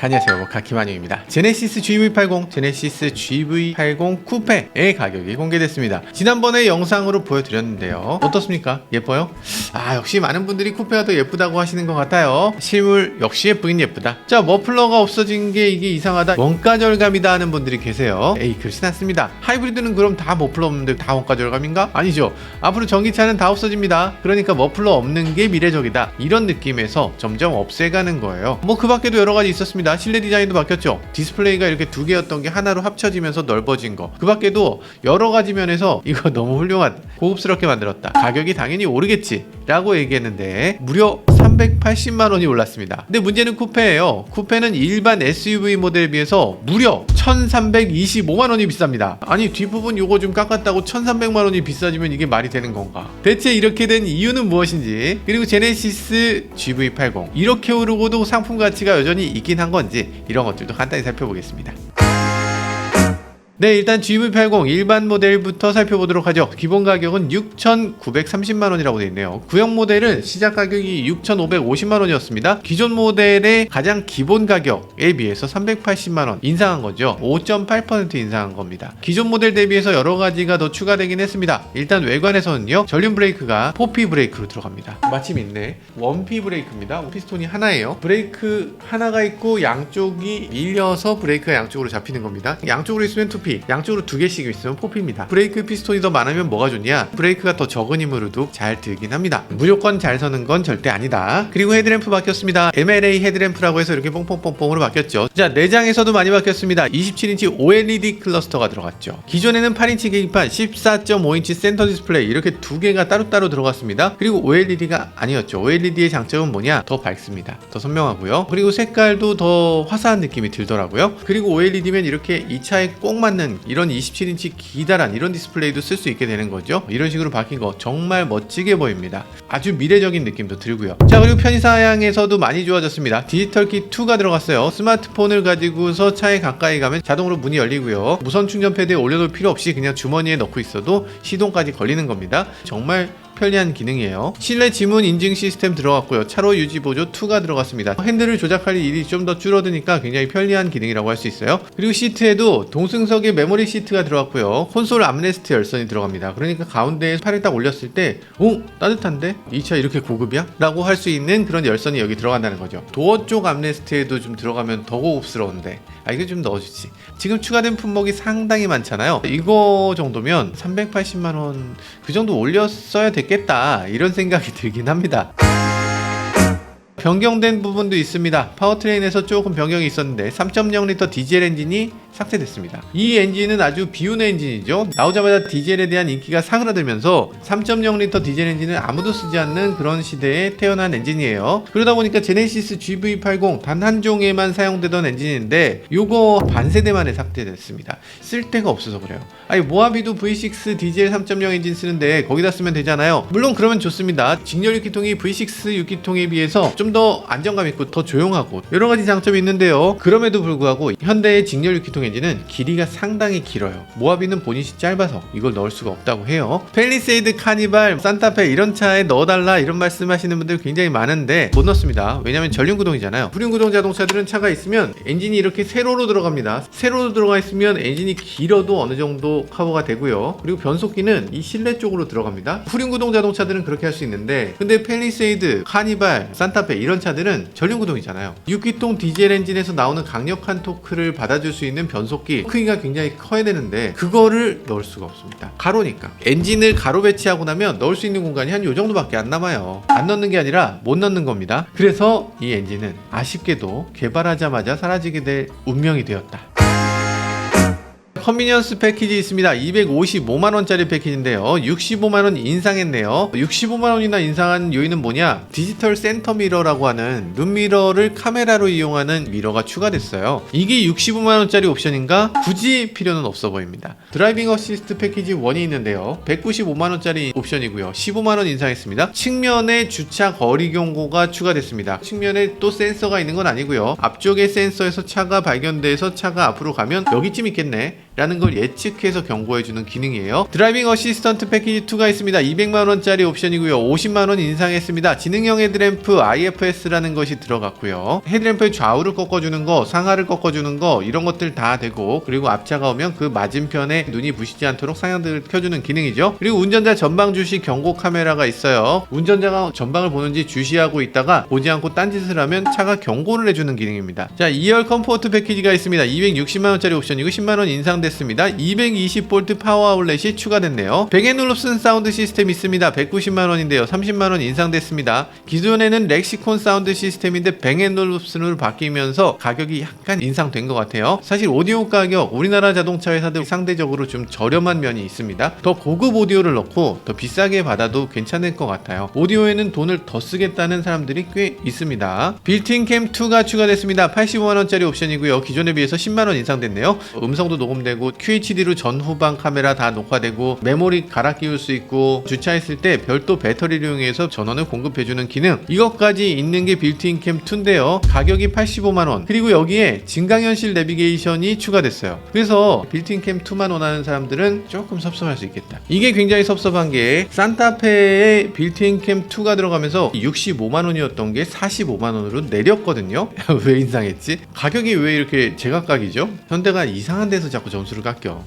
안녕하세요, 모카키마뉴입니다. 제네시스 GV80, 제네시스 GV80 쿠페의 가격이 공개됐습니다. 지난번에 영상으로 보여드렸는데요. 어떻습니까? 예뻐요? 역시 많은 분들이 쿠페가 더 예쁘다고 하시는 것 같아요. 실물 역시 예쁘긴 예쁘다. 자, 머플러가 없어진 게 이게 이상하다, 원가 절감이다 하는 분들이 계세요. 그렇진 않습니다. 하이브리드는 그럼 다 머플러 없는데 다 원가 절감인가? 아니죠. 앞으로 전기차는 다 없어집니다. 그러니까 머플러 없는 게 미래적이다, 이런 느낌에서 점점 없애가는 거예요. 그 밖에도 여러 가지 있었습니다. 실내 디자인도 바뀌었죠. 디스플레이가 이렇게 두 개였던 게 하나로 합쳐지면서 넓어진 거. 그 밖에도 여러 가지 면에서 이거 너무 훌륭하다, 고급스럽게 만들었다, 가격이 당연히 오르겠지 라고 얘기했는데 무려 380만원이 올랐습니다. 근데 문제는 쿠페예요. 쿠페는 일반 SUV 모델에 비해서 무려 1325만원이 비쌉니다. 아니, 뒷부분 요거 좀 깎았다고 1300만원이 비싸지면 이게 말이 되는 건가? 대체 이렇게 된 이유는 무엇인지, 그리고 제네시스 GV80 이렇게 오르고도 상품 가치가 여전히 있긴 한 건지, 이런 것들도 간단히 살펴보겠습니다. 네, 일단 GV80 일반 모델부터 살펴보도록 하죠. 기본 가격은 6,930만원이라고 되어 있네요. 구형 모델은 시작 가격이 6,550만원이었습니다. 기존 모델의 가장 기본 가격에 비해서 380만원 인상한 거죠. 5.8% 인상한 겁니다. 기존 모델 대비해서 여러 가지가 더 추가되긴 했습니다. 일단 외관에서는요, 전륜 브레이크가 4P 브레이크로 들어갑니다. 마침 있네. 1P 브레이크입니다. 피스톤이 하나예요. 브레이크 하나가 있고 양쪽이 밀려서 브레이크가 양쪽으로 잡히는 겁니다. 양쪽으로 있으면 2P, 양쪽으로 두 개씩 있으면 4P입니다. 브레이크 피스톤이 더 많으면 뭐가 좋냐? 브레이크가 더 적은 힘으로도 잘 들긴 합니다. 무조건 잘 서는 건 절대 아니다. 그리고 헤드램프 바뀌었습니다. MLA 헤드램프라고 해서 이렇게 뽕뽕뽕뽕으로 바뀌었죠. 자, 내장에서도 많이 바뀌었습니다. 27인치 OLED 클러스터가 들어갔죠. 기존에는 8인치 계기판, 14.5인치 센터 디스플레이, 이렇게 두 개가 따로따로 들어갔습니다. 그리고 OLED가 아니었죠. OLED의 장점은 뭐냐? 더 밝습니다. 더 선명하고요. 그리고 색깔도 더 화사한 느낌이 들더라고요. 그리고 OLED면 이렇게 이 차에 꼭 맞는 이런 27인치 기다란 이런 디스플레이도 쓸 수 있게 되는 거죠. 이런 식으로 바뀐 거 정말 멋지게 보입니다. 아주 미래적인 느낌도 들고요. 자, 그리고 편의사양에서도 많이 좋아졌습니다. 디지털 키 2가 들어갔어요. 스마트폰을 가지고서 차에 가까이 가면 자동으로 문이 열리고요. 무선 충전 패드에 올려놓을 필요 없이 그냥 주머니에 넣고 있어도 시동까지 걸리는 겁니다. 정말 편리한 기능이에요. 실내 지문 인증 시스템 들어갔고요. 차로 유지 보조 2가 들어갔습니다. 핸들을 조작할 일이 좀 더 줄어드니까 굉장히 편리한 기능이라고 할 수 있어요. 그리고 시트에도 동승석에 메모리 시트가 들어갔고요. 콘솔 암레스트 열선이 들어갑니다. 그러니까 가운데에 팔을 딱 올렸을 때 따뜻한데? 이 차 이렇게 고급이야? 라고 할 수 있는 그런 열선이 여기 들어간다는 거죠. 도어 쪽 암레스트에도 좀 들어가면 더 고급스러운데 이거 좀 넣어주지. 지금 추가된 품목이 상당히 많잖아요. 이거 정도면 380만원 그 정도 올렸어야 됐겠다, 이런 생각이 들긴 합니다. 변경된 부분도 있습니다. 파워트레인에서 조금 변경이 있었는데 3.0L 디젤 엔진이 삭제됐습니다. 이 엔진은 아주 비운의 엔진이죠. 나오자마자 디젤에 대한 인기가 사그라들면서 3.0L 디젤 엔진은 아무도 쓰지 않는 그런 시대에 태어난 엔진이에요. 그러다 보니까 제네시스 GV80 단 한 종에만 사용되던 엔진인데 요거 반세대 만에 삭제됐습니다. 쓸 데가 없어서 그래요. 모하비도 V6 디젤 3.0 엔진 쓰는데 거기다 쓰면 되잖아요. 물론 그러면 좋습니다. 직렬 6기통이 V6 6기통에 비해서 좀 더 안정감 있고 더 조용하고 여러 가지 장점이 있는데요. 그럼에도 불구하고 현대의 직렬 6기통 엔진은 길이가 상당히 길어요. 모하비는 보닛이 짧아서 이걸 넣을 수가 없다고 해요. 펠리세이드, 카니발, 산타페 이런 차에 넣어달라 이런 말씀하시는 분들 굉장히 많은데 못 넣습니다. 왜냐면 전륜구동이잖아요. 후륜구동 자동차들은 차가 있으면 엔진이 이렇게 세로로 들어갑니다. 세로로 들어가 있으면 엔진이 길어도 어느 정도 커버가 되고요. 그리고 변속기는 이 실내 쪽으로 들어갑니다. 후륜구동 자동차들은 그렇게 할 수 있는데, 근데 펠리세이드, 카니발, 산타페 이런 차들은 전륜구동이잖아요. 6기통 디젤 엔진에서 나오는 강력한 토크를 받아줄 수 있는 변속기 크기가 굉장히 커야 되는데 그거를 넣을 수가 없습니다. 가로니까. 엔진을 가로 배치하고 나면 넣을 수 있는 공간이 한 요 정도밖에 안 남아요. 안 넣는 게 아니라 못 넣는 겁니다. 그래서 이 엔진은 아쉽게도 개발하자마자 사라지게 될 운명이 되었다. 컨비니언스 패키지 있습니다. 255만원짜리 패키지인데요. 65만원 인상했네요. 65만원이나 인상한 요인은 뭐냐? 디지털 센터 미러라고 하는 눈미러를 카메라로 이용하는 미러가 추가됐어요. 이게 65만원짜리 옵션인가? 굳이 필요는 없어 보입니다. 드라이빙 어시스트 패키지 1이 있는데요. 195만원짜리 옵션이고요. 15만원 인상했습니다. 측면에 주차 거리 경고가 추가됐습니다. 측면에 또 센서가 있는 건 아니고요. 앞쪽에 센서에서 차가 발견돼서 차가 앞으로 가면 여기쯤 있겠네 라는 걸 예측해서 경고해주는 기능이에요. 드라이빙 어시스턴트 패키지 2가 있습니다. 200만원짜리 옵션이고요. 50만원 인상했습니다. 지능형 헤드램프 IFS라는 것이 들어갔고요. 헤드램프의 좌우를 꺾어주는 거, 상하를 꺾어주는 거, 이런 것들 다 되고, 그리고 앞차가 오면 그 맞은편에 눈이 부시지 않도록 상향등을 켜주는 기능이죠. 그리고 운전자 전방 주시 경고 카메라가 있어요. 운전자가 전방을 보는지 주시하고 있다가 보지 않고 딴짓을 하면 차가 경고를 해주는 기능입니다. 자, 2열 컴포트 패키지가 있습니다. 260만원짜리 옵션이고 10만원 인상됐습니다. 220V 파워 아울렛이 추가됐네요. 백앤올uf슨 사운드 시스템 있습니다. 190만원인데요. 30만원 인상됐습니다. 기존에는 렉시콘 사운드 시스템인데 백앤올uf슨으로 바뀌면서 가격이 약간 인상된 것 같아요. 사실 오디오 가격 우리나라 자동차 회사들 상대적으로 좀 저렴한 면이 있습니다. 더 고급 오디오를 넣고 더 비싸게 받아도 괜찮을 것 같아요. 오디오에는 돈을 더 쓰겠다는 사람들이 꽤 있습니다. 빌트인 캠 2가 추가됐습니다. 85만원짜리 옵션이고요. 기존에 비해서 10만원 인상됐네요. 음성도 녹음되고 QHD로 전후방 카메라 다 녹화되고 메모리 갈아 끼울 수 있고 주차했을 때 별도 배터리를 이용해서 전원을 공급해주는 기능, 이것까지 있는 게 빌트인 캠 2인데요. 가격이 85만원. 그리고 여기에 증강현실 내비게이션이 추가됐어요. 그래서 빌트인 캠 2만 원하는 사람들은 조금 섭섭할 수 있겠다. 이게 굉장히 섭섭한 게 산타페에 빌트인 캠 2가 들어가면서 65만원이었던 게 45만원으로 내렸거든요. 왜 인상했지? 가격이 왜 이렇게 제각각이죠? 현대가 이상한 데서 자꾸 점수를 깎여.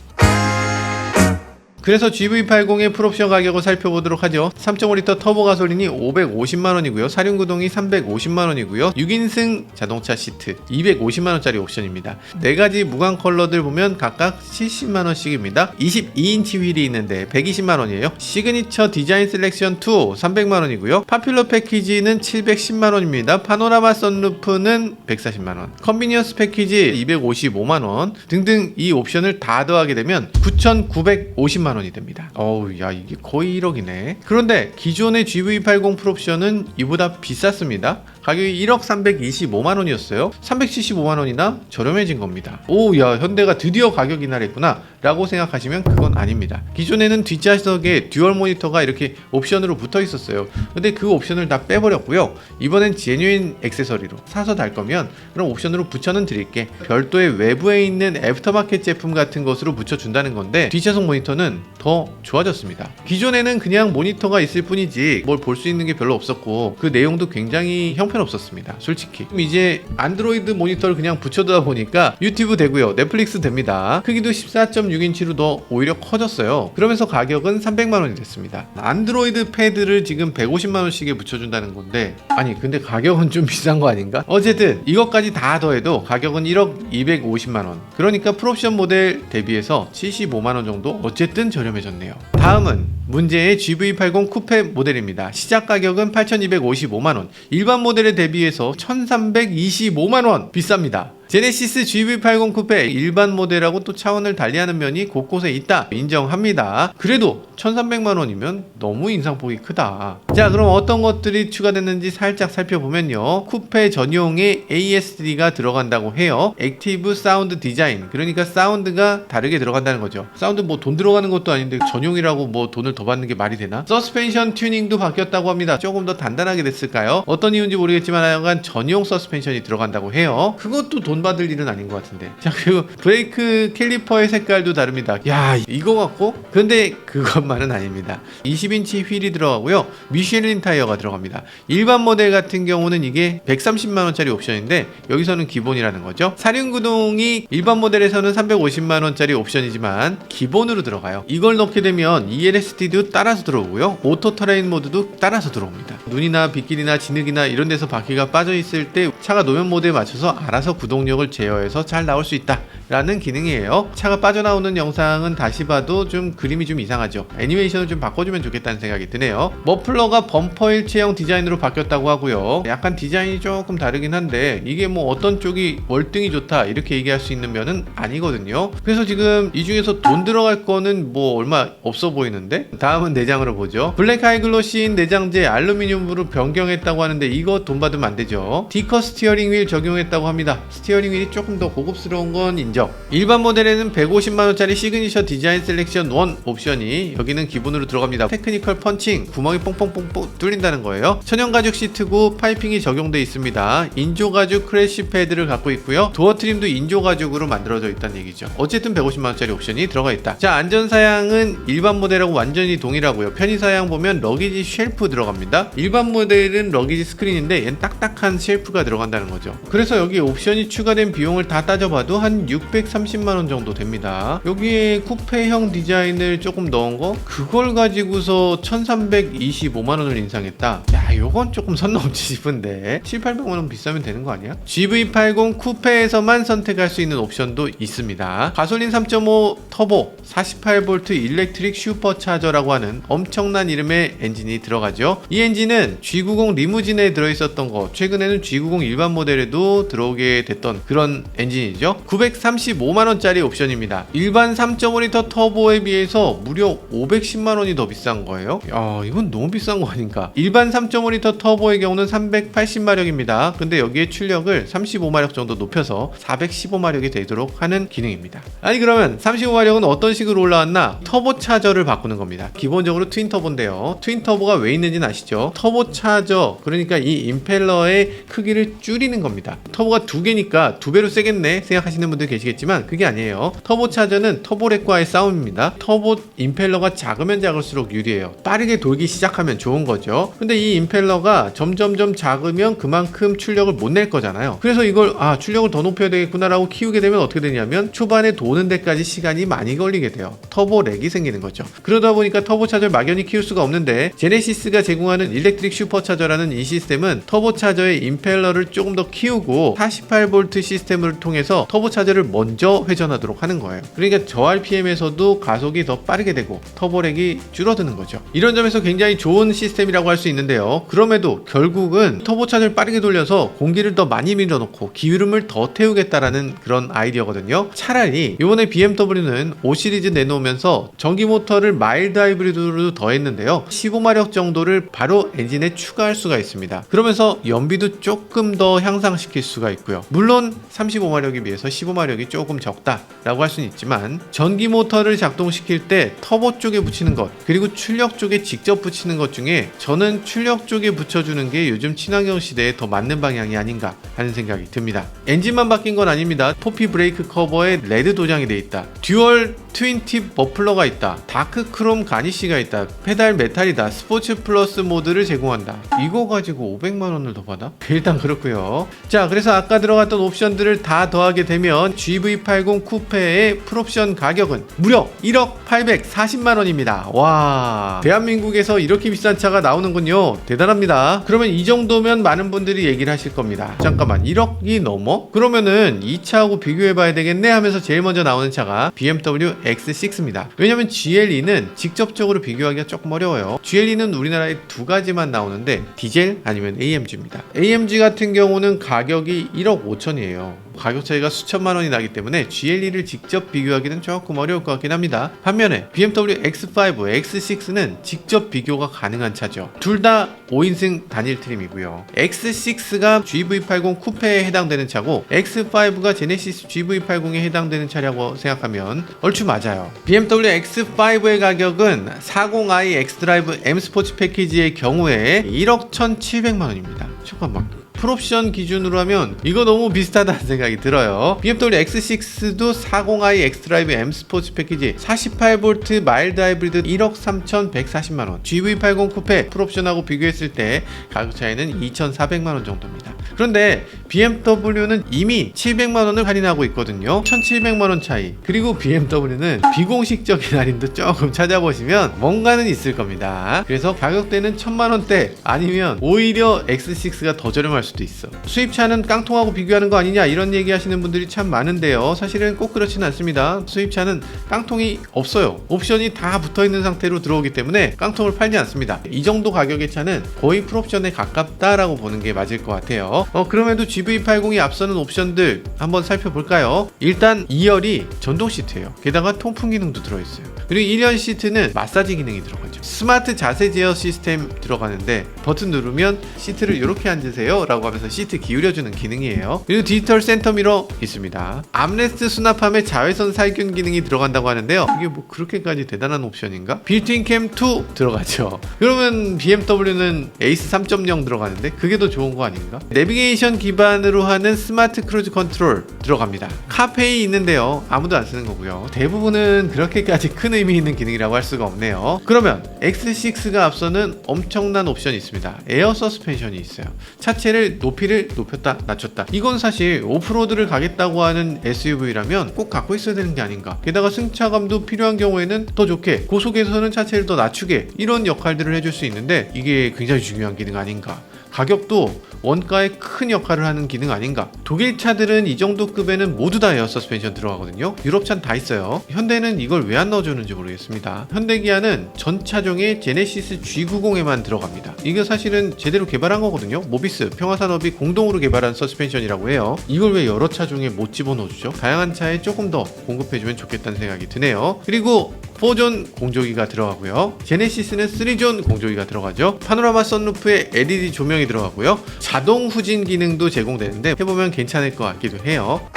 그래서 GV80의 풀옵션 가격을 살펴보도록 하죠. 3.5L 터보 가솔린이 550만원이고요. 사륜구동이 350만원이고요. 6인승 자동차 시트 250만원짜리 옵션입니다. 4가지 무광 컬러들 보면 각각 70만원씩입니다. 22인치 휠이 있는데 120만원이에요. 시그니처 디자인 셀렉션 2 300만원이고요. 파퓰러 패키지는 710만원입니다. 파노라마 선루프는 140만원. 컨비니언스 패키지 255만원 등등 이 옵션을 다 더하게 되면 9,950만원 원이 됩니다. 어우, 야, 이게 거의 1억이네. 그런데 기존의 GV80 풀옵션은 이보다 비쌌습니다. 가격이 1억 325만 원이었어요. 375만 원이나 저렴해진 겁니다. 오, 야, 현대가 드디어 가격 인하를 했구나 라고 생각하시면 그건 아닙니다. 기존에는 뒷좌석에 듀얼 모니터가 이렇게 옵션으로 붙어 있었어요. 근데 그 옵션을 다 빼버렸고요. 이번엔 제뉴인 액세서리로 사서 달 거면 그럼 옵션으로 붙여는 드릴게. 별도의 외부에 있는 애프터마켓 제품 같은 것으로 붙여준다는 건데 뒷좌석 모니터는 더 좋아졌습니다. 기존에는 그냥 모니터가 있을 뿐이지 뭘 볼 수 있는 게 별로 없었고 그 내용도 굉장히 형편없었습니다. 솔직히. 그럼 이제 안드로이드 모니터를 그냥 붙여두다 보니까 유튜브 되고요. 넷플릭스 됩니다. 크기도 14.6인치로 더 오히려 커졌어요. 그러면서 가격은 300만 원이 됐습니다. 안드로이드 패드를 지금 150만 원씩에 붙여준다는 건데 아니 근데 가격은 좀 비싼 거 아닌가? 어쨌든 이것까지 다 더해도 가격은 1억 250만 원. 그러니까 풀옵션 모델 대비해서 75만 원 정도 어쨌든 저렴해졌네요. 다음은 문제의 GV80 쿠페 모델입니다. 시작 가격은 8,255만원, 일반 모델에 대비해서 1,325만원 비쌉니다. 제네시스 GV80 쿠페 일반 모델하고 또 차원을 달리하는 면이 곳곳에 있다 인정합니다. 그래도 1,300만원이면 너무 인상폭이 크다. 자, 그럼 어떤 것들이 추가됐는지 살짝 살펴보면요. 쿠페 전용의 ASD가 들어간다고 해요. 액티브 사운드 디자인, 그러니까 사운드가 다르게 들어간다는 거죠. 사운드 뭐 돈 들어가는 것도 아닌데 전용이라고 뭐 돈을 더 받는 게 말이 되나? 서스펜션 튜닝도 바뀌었다고 합니다. 조금 더 단단하게 됐을까요? 어떤 이유인지 모르겠지만 하여간 전용 서스펜션이 들어간다고 해요. 그것도 돈 받을 일은 아닌 것 같은데. 자, 그리고 브레이크 캘리퍼의 색깔도 다릅니다. 야, 이거 같고? 근데 그것만은 아닙니다. 20인치 휠이 들어가고요. 미쉐린 타이어가 들어갑니다. 일반 모델 같은 경우는 이게 130만원짜리 옵션인데 여기서는 기본이라는 거죠. 사륜구동이 일반 모델에서는 350만원짜리 옵션이지만 기본으로 들어가요. 이걸 넣게 되면 ELSD도 따라서 들어오고요. 오토 터레인 모드도 따라서 들어옵니다. 눈이나 빗길이나 진흙이나 이런 데서 바퀴가 빠져 있을 때 차가 노면 모드에 맞춰서 알아서 구동력을 제어해서 잘 나올 수 있다 라는 기능이에요. 차가 빠져나오는 영상은 다시 봐도 좀 그림이 좀 이상하죠. 애니메이션을 좀 바꿔주면 좋겠다는 생각이 드네요. 머플러가 범퍼 일체형 디자인으로 바뀌었다고 하고요. 약간 디자인이 조금 다르긴 한데 이게 뭐 어떤 쪽이 월등히 좋다 이렇게 얘기할 수 있는 면은 아니거든요. 그래서 지금 이 중에서 돈 들어갈 거는 뭐 얼마 없어 보이는데, 다음은 내장으로 보죠. 블랙 하이글로시인 내장재 알루미늄으로 변경했다고 하는데 이거 돈 받으면 안 되죠. 디커 스티어링 휠 적용했다고 합니다. 스티어링 휠이 조금 더 고급스러운 건 인정. 이적. 일반 모델에는 150만원짜리 시그니처 디자인 셀렉션 1 옵션이 여기는 기본으로 들어갑니다. 테크니컬 펀칭, 구멍이 뽕뽕뽕뽕 뚫린다는 거예요. 천연가죽 시트고 파이핑이 적용되어 있습니다. 인조가죽 크래쉬 패드를 갖고 있고요. 도어 트림도 인조가죽으로 만들어져 있다는 얘기죠. 어쨌든 150만원짜리 옵션이 들어가 있다. 자, 안전사양은 일반 모델하고 완전히 동일하고요. 편의사양 보면 러기지 쉘프 들어갑니다. 일반 모델은 러기지 스크린인데 얘는 딱딱한 쉘프가 들어간다는 거죠. 그래서 여기 옵션이 추가된 비용을 다 따져봐도 한 630만원 정도 됩니다. 여기에 쿠페형 디자인을 조금 넣은 거 그걸 가지고서 1325만원을 인상했다. 야, 요건 조금 선 넘지 싶은데 700~800만원 비싸면 되는 거 아니야? GV80 쿠페에서만 선택할 수 있는 옵션도 있습니다. 가솔린 3.5 터보 48V 일렉트릭 슈퍼차저라고 하는 엄청난 이름의 엔진이 들어가죠. 이 엔진은 G90 리무진에 들어있었던 거, 최근에는 G90 일반 모델에도 들어오게 됐던 그런 엔진이죠. 935만원짜리 옵션입니다. 일반 3.5L 터보에 비해서 무려 510만원이 더 비싼 거예요. 야, 이건 너무 비싼 거 아닌가. 일반 3.5L 터보의 경우는 380마력입니다. 근데 여기에 출력을 35마력 정도 높여서 415마력이 되도록 하는 기능입니다. 아니, 그러면 35마력은 어떤 식으로 올라왔나? 터보 차저를 바꾸는 겁니다. 기본적으로 트윈 터보인데요. 트윈 터보가 왜 있는지는 아시죠? 터보 차저, 그러니까 이 임펠러의 크기를 줄이는 겁니다. 터보가 두 개니까 두 배로 세겠네 생각하시는 분들 계시겠지만 그게 아니에요. 터보 차저는 터보렉과의 싸움입니다. 터보 임펠러가 작으면 작을수록 유리해요. 빠르게 돌기 시작하면 좋은 거죠. 근데 이 임펠러가 점점점 작으면 그만큼 출력을 못 낼 거잖아요. 그래서 이걸 출력을 더 높여야 되겠구나라고 키우게 되면 어떻게 되냐면 초반에 도는 데까지 시간이 많이 걸리게 돼요. 터보 렉이 생기는 거죠. 그러다 보니까 터보 차저를 막연히 키울 수가 없는데, 제네시스가 제공하는 일렉트릭 슈퍼차저라는 이 시스템은 터보 차저의 임펠러를 조금 더 키우고 48V 시스템을 통해서 터보 차저를 먼저 회전하도록 하는 거예요. 그러니까 저 RPM에서도 가속이 더 빠르게 되고 터보 렉이 줄어드는 거죠. 이런 점에서 굉장히 좋은 시스템이라고 할 수 있는데요. 그럼에도 결국은 터보 차저를 빠르게 돌려서 공기를 더 많이 밀어넣고 기름을 더 태우겠다라는 그런 아이디어거든요. 차라리 이번에 BMW는 5 시리즈 내놓으면서 전기 모터를 마일드 하이브리드로 더했는데요. 15마력 정도를 바로 엔진에 추가할 수가 있습니다. 그러면서 연비도 조금 더 향상시킬 수가 있고요. 물론 35마력에 비해서 15마력이 조금 적다라고 할 수는 있지만 전기 모터를 작동시킬 때 터보 쪽에 붙이는 것, 그리고 출력 쪽에 직접 붙이는 것 중에 저는 출력 쪽에 붙여주는 게 요즘 친환경 시대에 더 맞는 방향이 아닌가 하는 생각이 듭니다. 엔진만 바뀐 건 아닙니다. 포피 브레이크 커버에 레드 도장이 돼 있다. 듀얼 트윈팁 머플러가 있다. 다크 크롬 가니쉬가 있다. 페달 메탈이다. 스포츠 플러스 모드를 제공한다. 이거 가지고 500만원을 더 받아? 일단 그렇고요. 자, 그래서 아까 들어갔던 옵션들을 다 더하게 되면 GV80 쿠페의 풀옵션 가격은 무려 1억 840만원입니다. 와, 대한민국에서 이렇게 비싼 차가 나오는군요. 대단합니다. 그러면 이 정도면 많은 분들이 얘기를 하실 겁니다. 잠깐만, 1억이 넘어? 그러면은 이 차하고 비교해봐야 되겠네 하면서 제일 먼저 나오는 차가 BMW X6입니다. 왜냐면 GLE는 직접적으로 비교하기가 조금 어려워요. GLE는 우리나라에 두 가지만 나오는데 디젤 아니면 AMG입니다. AMG 같은 경우는 가격이 1억 5천이에요. 가격 차이가 수천만 원이 나기 때문에 GLE를 직접 비교하기는 조금 어려울 것 같긴 합니다. 반면에 BMW X5, X6는 직접 비교가 가능한 차죠. 둘 다 5인승 단일 트림이고요. X6가 GV80 쿠페에 해당되는 차고 X5가 제네시스 GV80에 해당되는 차라고 생각하면 얼추 맞아요. BMW X5의 가격은 40i X드라이브 M 스포츠 패키지의 경우에 1억 1,700만원입니다. 잠깐만, 풀옵션 기준으로 하면 이거 너무 비슷하다는 생각이 들어요. BMW X6도 40i X드라이브 M 스포츠 패키지 48V 마일드 하이브리드 1억 3,140만원, GV80 쿠페 풀옵션하고 비교했을 때 가격 차이는 2,400만원 정도입니다. 그런데 BMW는 이미 700만원을 할인하고 있거든요. 1,700만원 차이. 그리고 BMW는 비공식적인 할인도 조금 찾아보시면 뭔가는 있을 겁니다. 그래서 가격대는 1,000만원대 아니면 오히려 X6가 더 저렴할 수도 있어. 수입차는 깡통하고 비교하는 거 아니냐 이런 얘기 하시는 분들이 참 많은데요. 사실은 꼭 그렇지는 않습니다. 수입차는 깡통이 없어요. 옵션이 다 붙어있는 상태로 들어오기 때문에 깡통을 팔지 않습니다. 이 정도 가격의 차는 거의 풀옵션에 가깝다라고 보는 게 맞을 것 같아요. 그럼에도 GV80이 앞서는 옵션들 한번 살펴볼까요? 일단 2열이 전동 시트예요. 게다가 통풍 기능도 들어있어요. 그리고 1열 시트는 마사지 기능이 들어가죠. 스마트 자세 제어 시스템 들어가는데 버튼 누르면 시트를 이렇게 앉으세요 라고 하면서 시트 기울여주는 기능이에요. 그리고 디지털 센터 미러 있습니다. 암레스트 수납함에 자외선 살균 기능이 들어간다고 하는데요. 이게 뭐 그렇게까지 대단한 옵션인가? 빌트인 캠 2 들어가죠. 그러면 BMW는 에이스 3.0 들어가는데 그게 더 좋은 거 아닌가? 내비게이션 기반으로 하는 스마트 크루즈 컨트롤 들어갑니다. 카페이 있는데요. 아무도 안 쓰는 거고요. 대부분은 그렇게까지 큰 의미 있는 기능이라고 할 수가 없네요. 그러면 X6가 앞서는 엄청난 옵션이 있습니다. 에어 서스펜션이 있어요. 차체를 높이를 높였다 낮췄다. 이건 사실 오프로드를 가겠다고 하는 SUV라면 꼭 갖고 있어야 되는 게 아닌가. 게다가 승차감도 필요한 경우에는 더 좋게, 고속에서는 차체를 더 낮추게, 이런 역할들을 해줄 수 있는데 이게 굉장히 중요한 기능 아닌가. 가격도 원가에 큰 역할을 하는 기능 아닌가. 독일 차들은 이 정도 급에는 모두 다 에어 서스펜션 들어가거든요. 유럽 차는 다 있어요. 현대는 이걸 왜 안 넣어주는지 모르겠습니다. 현대기아는 전 차종에 제네시스 G90에만 들어갑니다. 이게 사실은 제대로 개발한 거거든요. 모비스, 평화산업이 공동으로 개발한 서스펜션이라고 해요. 이걸 왜 여러 차종에 못 집어넣어주죠? 다양한 차에 조금 더 공급해주면 좋겠다는 생각이 드네요. 그리고 4존 공조기가 들어가고요. 제네시스는 3존 공조기가 들어가죠. 파노라마 선루프에 LED 조명이 들어가고요. 자동 후진 기능도 제공되는데 해보면 괜찮을 것 같기도 해요.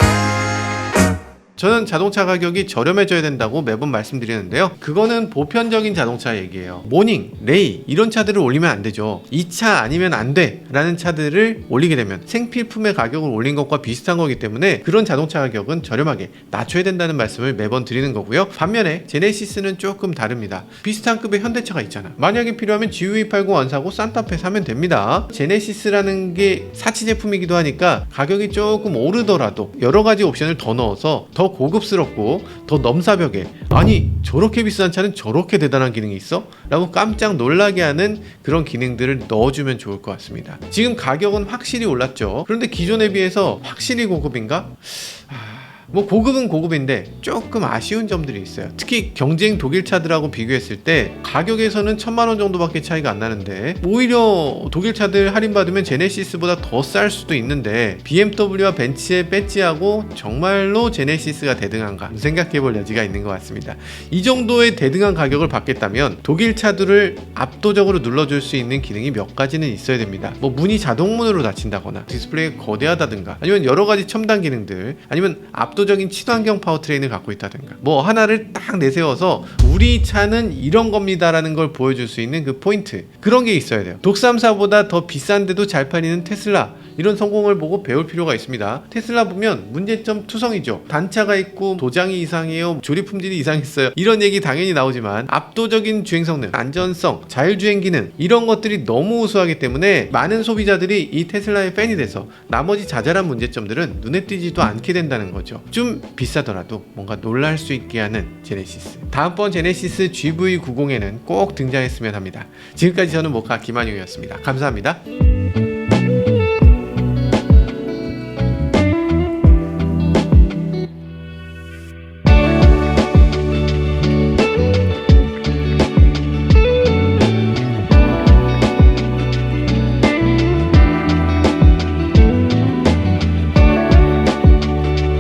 저는 자동차 가격이 저렴해져야 된다고 매번 말씀드리는데요. 그거는 보편적인 자동차 얘기예요. 모닝, 레이 이런 차들을 올리면 안 되죠. 이 차 아니면 안 돼 라는 차들을 올리게 되면 생필품의 가격을 올린 것과 비슷한 거기 때문에 그런 자동차 가격은 저렴하게 낮춰야 된다는 말씀을 매번 드리는 거고요. 반면에 제네시스는 조금 다릅니다. 비슷한 급의 현대차가 있잖아. 만약에 필요하면 GV80 안 사고 산타페 사면 됩니다. 제네시스라는 게 사치 제품이기도 하니까 가격이 조금 오르더라도 여러 가지 옵션을 더 넣어서 더 고급스럽고 더 넘사벽에, 아니 저렇게 비싼 차는 저렇게 대단한 기능이 있어? 라고 깜짝 놀라게 하는 그런 기능들을 넣어주면 좋을 것 같습니다. 지금 가격은 확실히 올랐죠. 그런데 기존에 비해서 확실히 고급인가? 뭐 고급은 고급인데 조금 아쉬운 점들이 있어요. 특히 경쟁 독일 차들하고 비교했을 때 가격에서는 1000만원 정도밖에 차이가 안 나는데 오히려 독일 차들 할인받으면 제네시스보다 더 쌀 수도 있는데 BMW와 벤츠의 배지하고 정말로 제네시스가 대등한가 생각해볼 여지가 있는 것 같습니다. 이 정도의 대등한 가격을 받겠다면 독일 차들을 압도적으로 눌러줄 수 있는 기능이 몇 가지는 있어야 됩니다. 뭐 문이 자동문으로 닫힌다거나 디스플레이가 거대하다든가 아니면 여러 가지 첨단 기능들, 아니면 압도적인 친환경 파워트레인을 갖고 있다든가, 뭐 하나를 딱 내세워서 우리 차는 이런 겁니다 라는 걸 보여줄 수 있는 그 포인트, 그런 게 있어야 돼요. 독삼사보다 더 비싼데도 잘 팔리는 테슬라, 이런 성공을 보고 배울 필요가 있습니다. 테슬라 보면 문제점 투성이죠. 단차가 있고 도장이 이상해요, 조립 품질이 이상했어요, 이런 얘기 당연히 나오지만 압도적인 주행 성능, 안전성, 자율주행 기능, 이런 것들이 너무 우수하기 때문에 많은 소비자들이 이 테슬라의 팬이 돼서 나머지 자잘한 문제점들은 눈에 띄지도 않게 된다는 거죠. 좀 비싸더라도 뭔가 놀랄 수 있게 하는 제네시스. 다음번 제네시스 GV90에는 꼭 등장했으면 합니다. 지금까지 저는 모카 김한용이었습니다. 감사합니다.